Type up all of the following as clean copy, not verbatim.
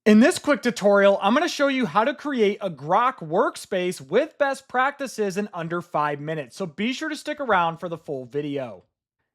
In this quick tutorial, I'm going to show you how to create a Grok workspace with best practices in under 5 minutes. So be sure to stick around for the full video.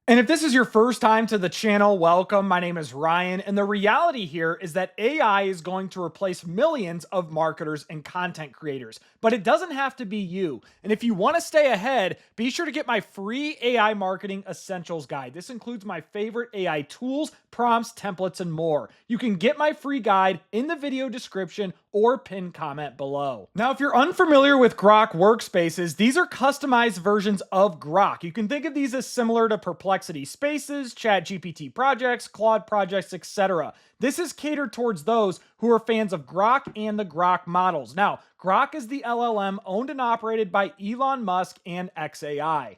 And if this is your first time to the channel, welcome. My name is Ryan, and the reality here is that AI is going to replace millions of marketers and content creators, but it doesn't have to be you. And if you want to stay ahead, be sure to get my free AI Marketing Essentials Guide. This includes my favorite AI tools, prompts, templates, and more. You can get my free guide in the video description or pinned comment below. Now, if you're unfamiliar with Grok Workspaces, these are customized versions of Grok. You can think of these as similar to Perplexity Spaces, ChatGPT projects, Claude projects, etc. This is catered towards those who are fans of Grok and the Grok models. Now, Grok is the LLM owned and operated by Elon Musk and xAI.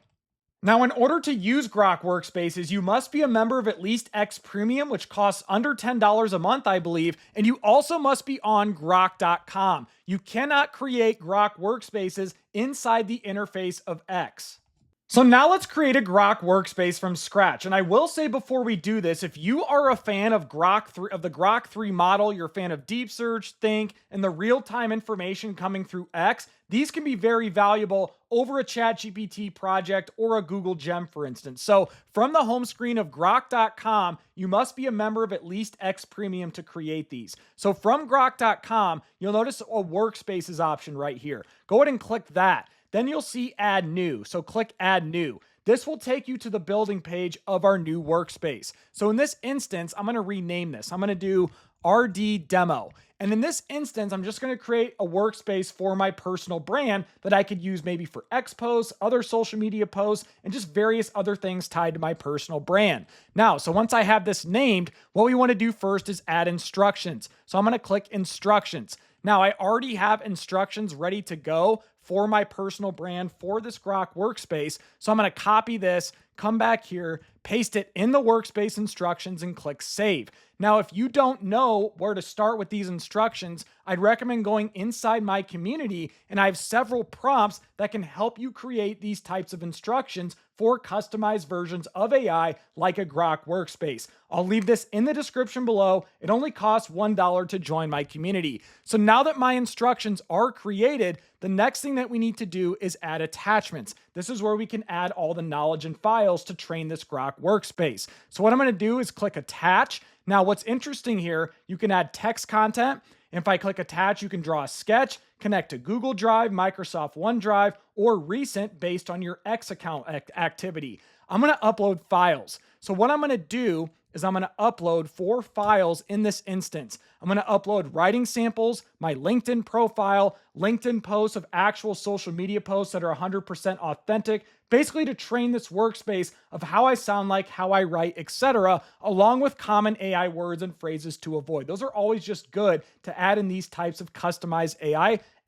Now, in order to use Grok Workspaces, you must be a member of at least X Premium, which costs under $10 a month, I believe, and you also must be on Grok.com. You cannot create Grok Workspaces inside the interface of X. So now let's create a Grok workspace from scratch. And I will say before we do this, if you are a fan of the Grok 3 model, you're a fan of deep search, think, and the real-time information coming through X, these can be very valuable over a ChatGPT project or a Google Gem, for instance. So from the home screen of Grok.com, you must be a member of at least X Premium to create these. So from Grok.com, you'll notice a workspaces option right here. Go ahead and click that. Then you'll see Add New. So click Add New. This will take you to the building page of our new workspace. So in this instance, I'm going to rename this. I'm going to do RD Demo. And in this instance, I'm just going to create a workspace for my personal brand that I could use maybe for X posts, other social media posts, and just various other things tied to my personal brand. Now, so once I have this named, what we want to do first is add instructions. So I'm going to click Instructions. Now, I already have instructions ready to go for my personal brand for this Grok workspace. So I'm going to copy this, come back here, paste it in the workspace instructions, and click Save. Now, if you don't know where to start with these instructions, I'd recommend going inside my community, and I have several prompts that can help you create these types of instructions for customized versions of AI like a Grok workspace. I'll leave this in the description below. It only costs $1 to join my community. So now that my instructions are created, the next thing that we need to do is add attachments. This is where we can add all the knowledge and files to train this Grok workspace. So what I'm going to do is click Attach. Now, what's interesting here, you can add text content. If I click Attach, you can draw a sketch, connect to Google Drive, Microsoft OneDrive, or Recent based on your X account activity. I'm going to upload files. So what I'm going to do is I'm going to upload 4 files in this instance. I'm going to upload writing samples, my LinkedIn profile, LinkedIn posts of actual social media posts that are 100% authentic, basically to train this workspace of how I sound like, how I write, etc., along with common AI words and phrases to avoid. Those are always just good to add in these types of customized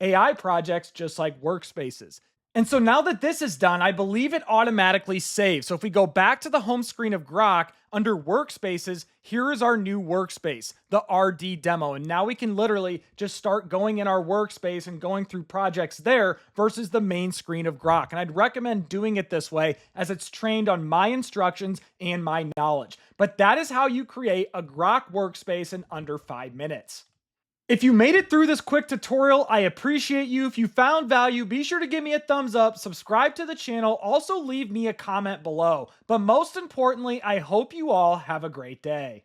AI projects, just like workspaces. And so now that this is done, I believe it automatically saves. So if we go back to the home screen of Grok, under Workspaces, here is our new workspace, the RD Demo. And now we can literally just start going in our workspace and going through projects there versus the main screen of Grok. And I'd recommend doing it this way as it's trained on my instructions and my knowledge. But that is how you create a Grok workspace in under 5 minutes. If you made it through this quick tutorial, I appreciate you. If you found value, be sure to give me a thumbs up, subscribe to the channel, also leave me a comment below. But most importantly, I hope you all have a great day.